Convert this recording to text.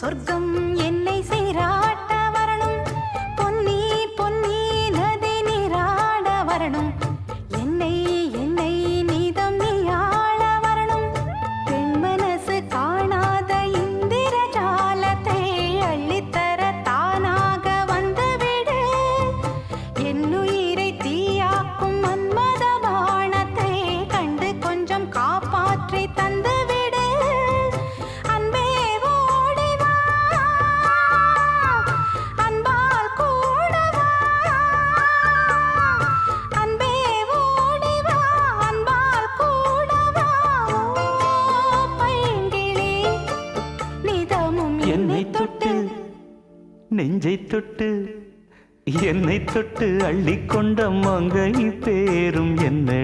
சொர்க்கம் என்னை சீராட்ட வரணும், பொன்னி பொன்னி நதி நீராட வரணும், என்னை என்னை நீதம் நீயாள வரணும். பெண் மனசு காணாத இந்திர ஜாலத்தை அள்ளித்தர தானாக வந்துவிடு. என்னுயிரை தீயாக்கும் மன்மத பாணத்தை கண்டு கொஞ்சம் காப்பாற்றி தந்துவிடு. அன்பே ஓடிவா, அன்பால் கூடவா, அன்பே ஓடிவா, அன்பால் கூடவா. ஓ பைங்கிளி, நிதமும் என்னை தொட்டு நெஞ்சை தொட்டு என்னை தொட்டு அள்ளிக்கொண்ட மங்கை பேரும் என்ன